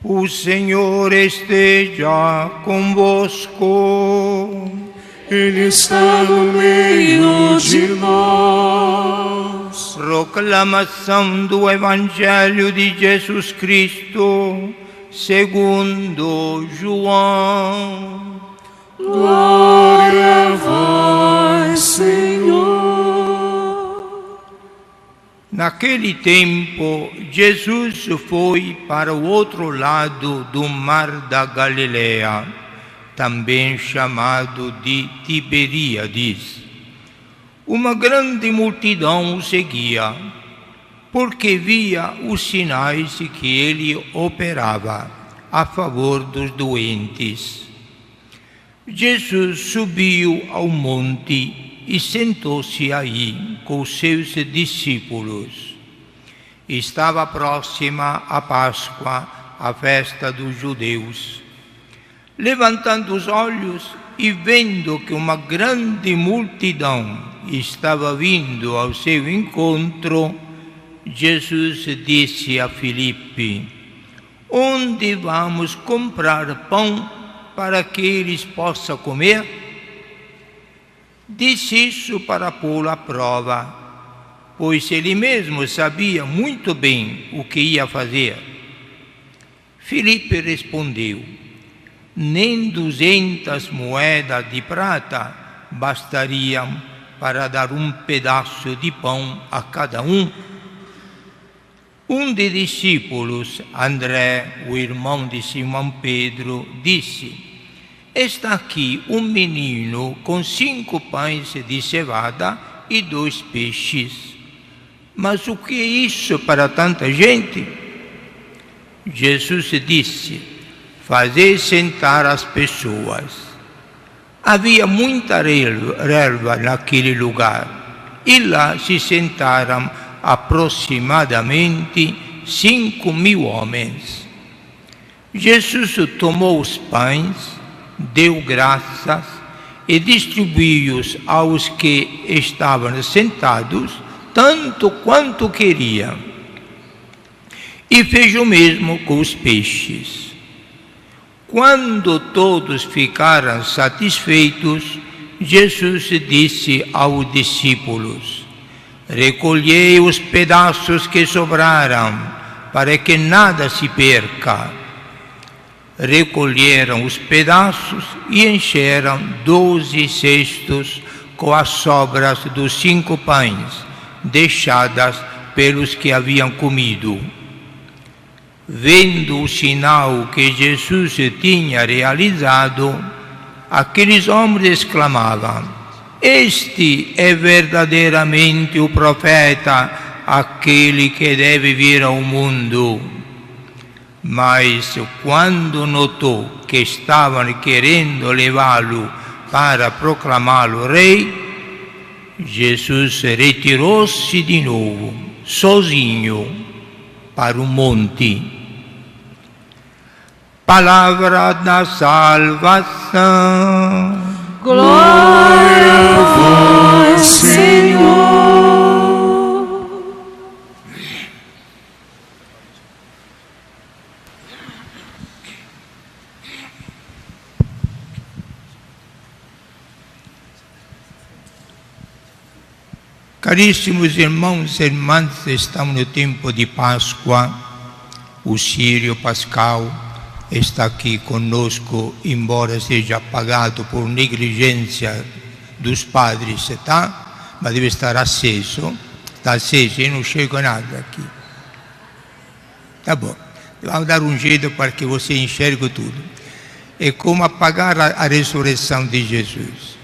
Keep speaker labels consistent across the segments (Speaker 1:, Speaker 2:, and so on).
Speaker 1: O Senhor esteja convosco.
Speaker 2: Ele está no meio de nós.
Speaker 1: Proclamação do Evangelho de Jesus Cristo, segundo João.
Speaker 2: Glória a vós, Senhor.
Speaker 1: Naquele tempo, Jesus foi para o outro lado do mar da Galileia, também chamado de Tiberíades. Uma grande multidão o seguia, porque via os sinais que ele operava a favor dos doentes. Jesus subiu ao monte e sentou-se aí com os seus discípulos. Estava próxima a Páscoa, a festa dos judeus. Levantando os olhos e vendo que uma grande multidão estava vindo ao seu encontro, Jesus disse a Filipe: onde vamos comprar pão para que eles possam comer? Disse isso para pô-lo à prova, pois ele mesmo sabia muito bem o que ia fazer. Filipe respondeu: nem 200 moedas de prata bastariam para dar um pedaço de pão a cada um. Um dos discípulos, André, o irmão de Simão Pedro, disse: está aqui um menino com 5 pães de cevada e 2 peixes. Mas o que é isso para tanta gente? Jesus disse: fazei sentar as pessoas. Havia muita relva naquele lugar, e lá se sentaram aproximadamente 5.000 homens. Jesus tomou os pães, deu graças e distribuiu-os aos que estavam sentados, tanto quanto queriam. E fez o mesmo com os peixes. Quando todos ficaram satisfeitos, Jesus disse aos discípulos: recolhei os pedaços que sobraram, para que nada se perca. Recolheram os pedaços e encheram 12 cestos com as sobras dos 5 pães, deixadas pelos que haviam comido. Vendo o sinal que Jesus tinha realizado, aqueles homens exclamavam: este é verdadeiramente o profeta, aquele que deve vir ao mundo. Mas quando notou que estavam querendo levá-lo para proclamá-lo rei, Jesus retirou-se de novo, sozinho, para o monte. Palavra da salvação.
Speaker 2: Glória a vós, Senhor.
Speaker 1: Caríssimos irmãos e irmãs, estamos no tempo de Páscoa. O Círio Pascal está aqui conosco, embora seja apagado por negligência dos padres, tá? Mas deve estar aceso. Está aceso, eu não chego nada aqui. Tá bom. Vamos dar um jeito para que você enxergue tudo. É como apagar a ressurreição de Jesus.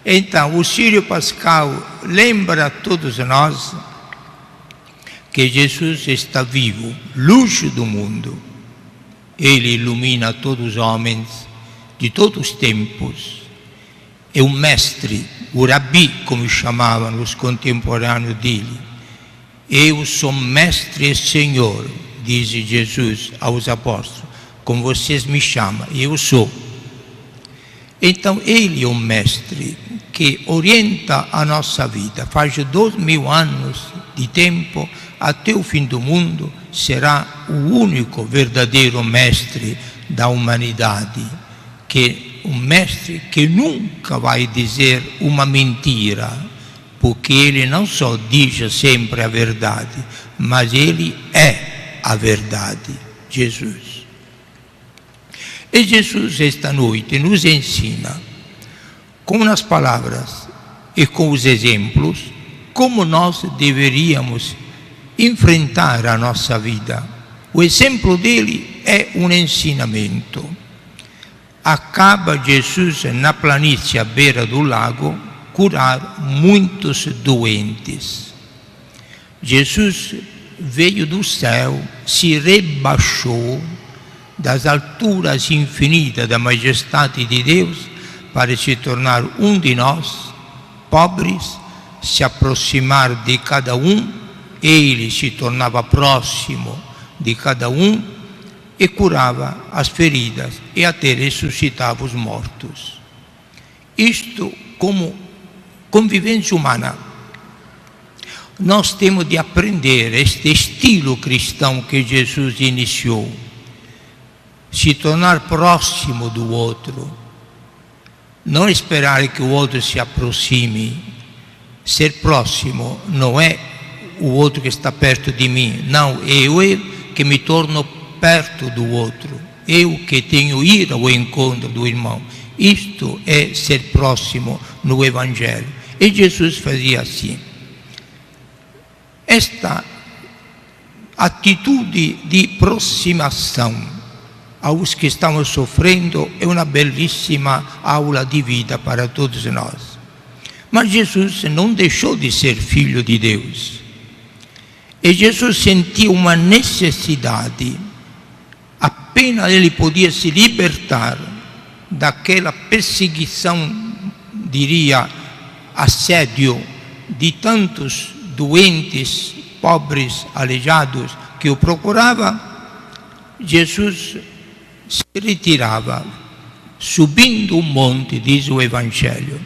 Speaker 1: Então, o Círio Pascal lembra a todos nós que Jesus está vivo, luz do mundo. Ele ilumina todos os homens de todos os tempos. É um mestre, o rabi, como chamavam os contemporâneos dele. Eu sou mestre e senhor, diz Jesus aos apóstolos, como vocês me chamam, eu sou. Então, ele é um mestre que orienta a nossa vida. Faz 2000 anos de tempo, até o fim do mundo, será o único verdadeiro mestre da humanidade, um mestre que nunca vai dizer uma mentira, porque ele não só diz sempre a verdade, mas ele é a verdade, Jesus. E Jesus esta noite nos ensina, com as palavras e com os exemplos, como nós deveríamos enfrentar a nossa vida. O exemplo dele é um ensinamento. Acaba Jesus na planície à beira do lago curar muitos doentes. Jesus veio do céu, se rebaixou das alturas infinitas da majestade de Deus para se tornar um de nós, pobres, se aproximar de cada um. Ele se tornava próximo de cada um e curava as feridas e até ressuscitava os mortos. Isto como convivência humana. Nós temos de aprender este estilo cristão que Jesus iniciou. Se tornar próximo do outro. Não esperar que o outro se aproxime. Ser próximo não é o outro que está perto de mim. Não, é eu que me torno perto do outro. Eu que tenho ir ao encontro do irmão. Isto é ser próximo no Evangelho. E Jesus fazia assim. Esta atitude de aproximação aos que estão sofrendo é uma belíssima aula de vida para todos nós. Mas Jesus não deixou de ser filho de Deus. E Jesus sentiu uma necessidade. Apenas ele podia se libertar daquela perseguição, diria, assédio de tantos doentes, pobres, aleijados que o procuravam. Jesus se retirava, subindo um monte, diz o Evangelho.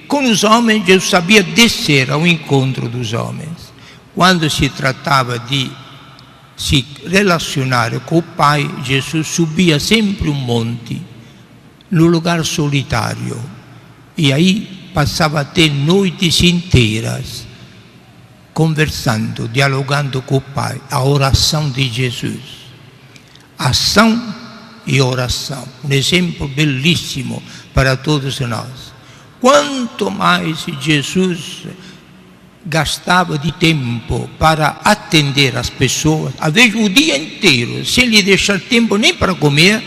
Speaker 1: Com os homens, Jesus sabia descer ao encontro dos homens. Quando se tratava de se relacionar com o Pai, Jesus subia sempre um monte, no lugar solitário. E aí passava até noites inteiras, conversando, dialogando com o Pai. A oração de Jesus. Ação e oração. Um exemplo belíssimo para todos nós. Quanto mais Jesus gastava de tempo para atender as pessoas, às vezes o dia inteiro, sem lhe deixar tempo nem para comer,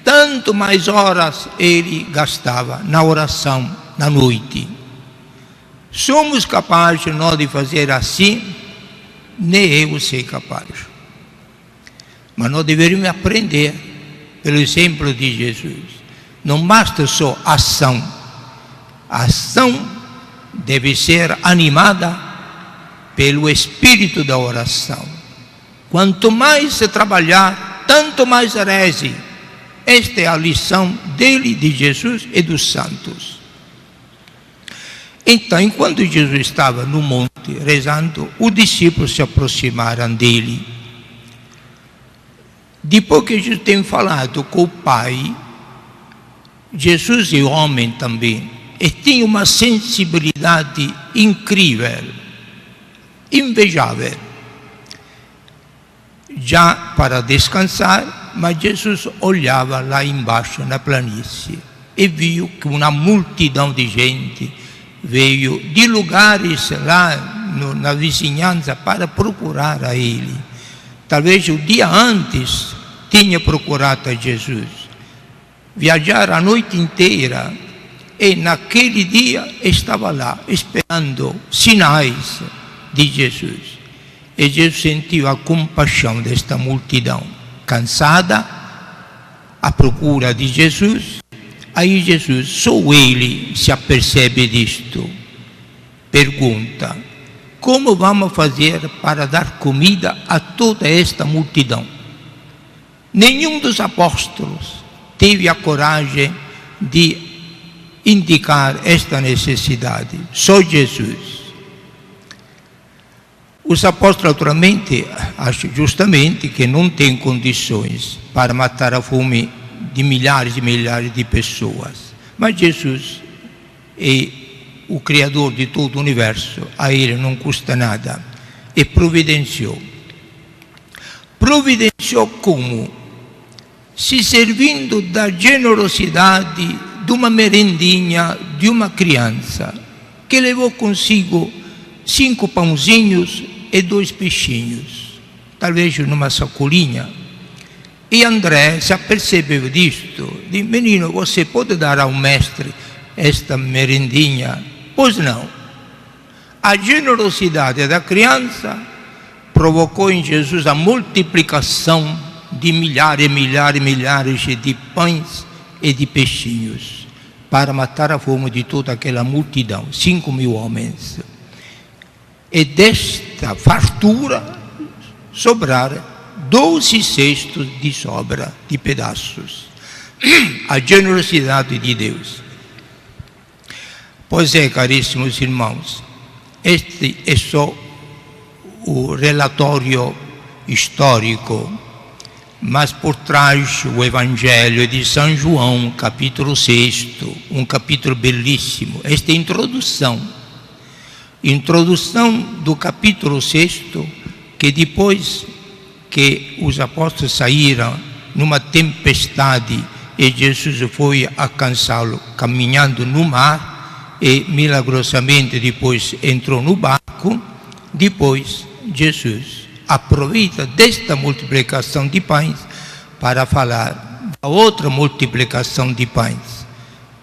Speaker 1: tanto mais horas ele gastava na oração, na noite. Somos capazes nós de fazer assim? Nem eu sei capaz. Mas nós deveríamos aprender pelo exemplo de Jesus. Não basta só ação. A ação deve ser animada pelo espírito da oração. Quanto mais se trabalhar, tanto mais reze. Esta é a lição dele, de Jesus e dos santos. Então, enquanto Jesus estava no monte rezando, os discípulos se aproximaram dele. Depois que Jesus tem falado com o Pai, Jesus é homem também, e tinha uma sensibilidade incrível, invejável. Já para descansar, mas Jesus olhava lá embaixo na planície e viu que uma multidão de gente veio de lugares lá na vizinhança para procurar a ele. Talvez o dia antes tinha procurado a Jesus. Viajaram a noite inteira e naquele dia estava lá esperando sinais de Jesus. E Jesus sentiu a compaixão desta multidão, cansada, à procura de Jesus. Aí Jesus, só ele se apercebe disto. Pergunta: como vamos fazer para dar comida a toda esta multidão? Nenhum dos apóstolos teve a coragem de indicar esta necessidade. Só Jesus. Os apóstolos, naturalmente, acham justamente que não tem condições para matar a fome de milhares e milhares de pessoas. Mas Jesus é o Criador de todo o universo, a Ele não custa nada, e providenciou. Providenciou como? Se servindo da generosidade de uma merendinha de uma criança, que levou consigo 5 pãozinhos e 2 peixinhos, talvez numa sacolinha. E André se apercebeu disto, disse: menino, você pode dar ao mestre esta merendinha? Pois não. A generosidade da criança provocou em Jesus a multiplicação de milhares e milhares e milhares de pães e de peixinhos, para matar a fome de toda aquela multidão, 5.000 homens. E desta fartura sobraram 12 cestos de sobra, de pedaços. A generosidade de Deus. Pois é, caríssimos irmãos, este é só o relatório histórico, mas por trás o Evangelho de São João, capítulo 6, um capítulo belíssimo. Esta é a introdução do capítulo 6, que depois que os apóstolos saíram numa tempestade e Jesus foi alcançá-lo caminhando no mar e milagrosamente depois entrou no barco, depois Jesus aproveita desta multiplicação de pães para falar da outra multiplicação de pães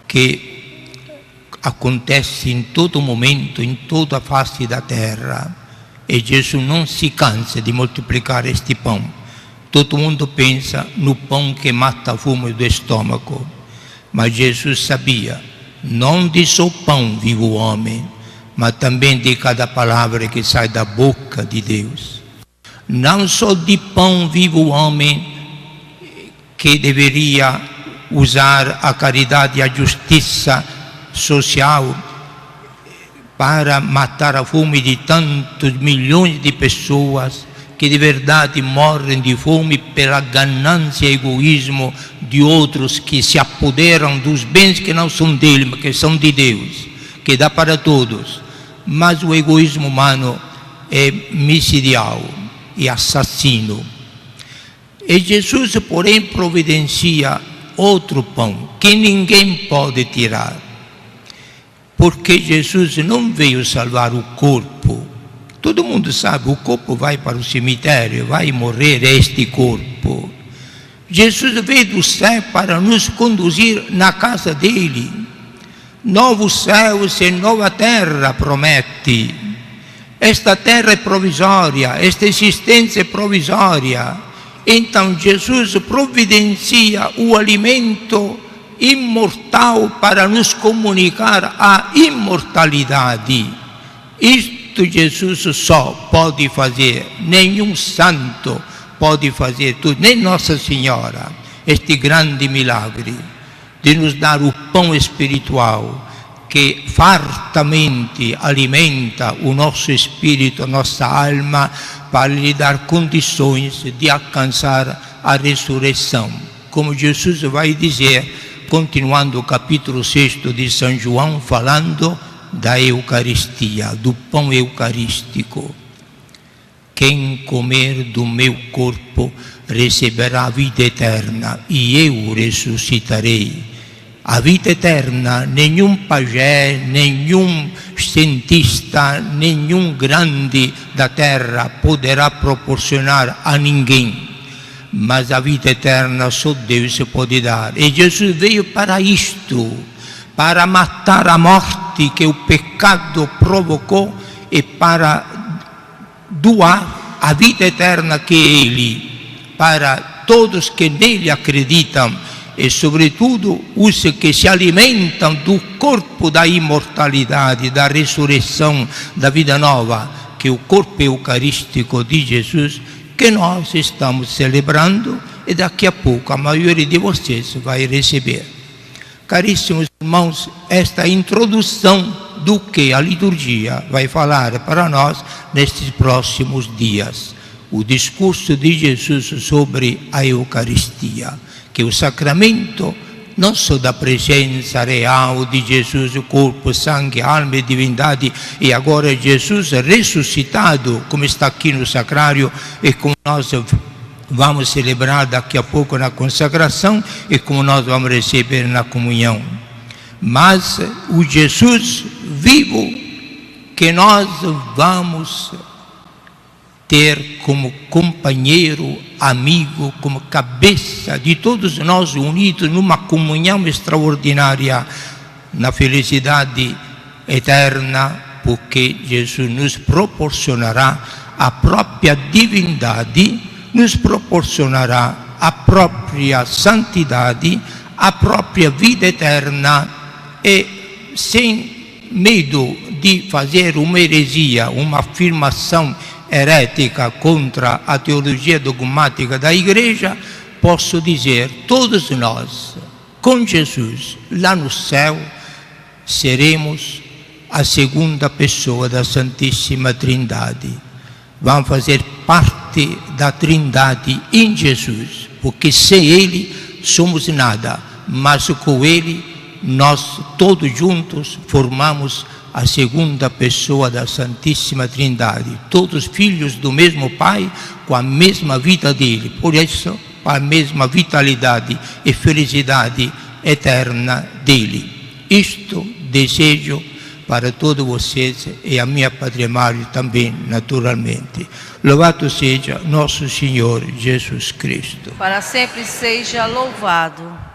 Speaker 1: que acontece em todo momento, em toda a face da terra. E Jesus não se cansa de multiplicar este pão. Todo mundo pensa no pão que mata a fome do estômago, mas Jesus sabia, não de só pão vive o homem, mas também de cada palavra que sai da boca de Deus. Não só de pão vive o homem, que deveria usar a caridade e a justiça social para matar a fome de tantos milhões de pessoas que de verdade morrem de fome pela ganância e egoísmo de outros que se apoderam dos bens que não são dele, mas que são de Deus, que dá para todos. Mas o egoísmo humano é micidial e assassino. E Jesus, porém, providencia outro pão que ninguém pode tirar. Porque Jesus não veio salvar o corpo. Todo mundo sabe, o corpo vai para o cemitério, vai morrer este corpo. Jesus veio do céu para nos conduzir na casa dele. Novos céus e nova terra promete. Esta terra é provisória, esta existência é provisória. Então Jesus providencia o alimento imortal para nos comunicar a imortalidade. Isto Jesus só pode fazer, nenhum santo pode fazer tudo, nem Nossa Senhora, este grande milagre de nos dar o pão espiritual que fartamente alimenta o nosso espírito, a nossa alma, para lhe dar condições de alcançar a ressurreição. Como Jesus vai dizer, continuando o capítulo 6 de São João, falando da Eucaristia, do pão eucarístico. Quem comer do meu corpo receberá a vida eterna, e eu ressuscitarei. A vida eterna, nenhum pajé, nenhum cientista, nenhum grande da terra poderá proporcionar a ninguém. Mas a vida eterna só Deus pode dar. E Jesus veio para isto, para matar a morte que o pecado provocou e para doar a vida eterna que é Ele, para todos que nele acreditam e, sobretudo, os que se alimentam do corpo da imortalidade, da ressurreição, da vida nova, que é o corpo eucarístico de Jesus, que nós estamos celebrando e daqui a pouco a maioria de vocês vai receber. caríssimos irmãos, esta introdução do que a liturgia vai falar para nós nestes próximos dias. O discurso de Jesus sobre a Eucaristia, que é o sacramento não só da presença real de Jesus, o corpo, sangue, alma e divindade, e agora Jesus ressuscitado, como está aqui no sacrário, e como nós vamos celebrar daqui a pouco na consagração, e como nós vamos receber na comunhão. Mas o Jesus vivo que nós vamos ter como companheiro, amigo, como cabeça de todos nós unidos numa comunhão extraordinária, na felicidade eterna, porque Jesus nos proporcionará a própria divindade, nos proporcionará a própria santidade, a própria vida eterna, e sem medo de fazer uma heresia, uma afirmação herética contra a teologia dogmática da Igreja, posso dizer, todos nós, com Jesus, lá no céu, seremos a segunda pessoa da Santíssima Trindade. Vamos fazer parte da Trindade em Jesus, porque sem Ele somos nada, mas com Ele nós todos juntos formamos a segunda pessoa da Santíssima Trindade, todos filhos do mesmo Pai, com a mesma vida dele, por isso a mesma vitalidade e felicidade eterna dele. Isto desejo para todos vocês e a minha Padre Mário também, naturalmente. Louvado seja nosso Senhor Jesus Cristo.
Speaker 3: Para sempre seja louvado.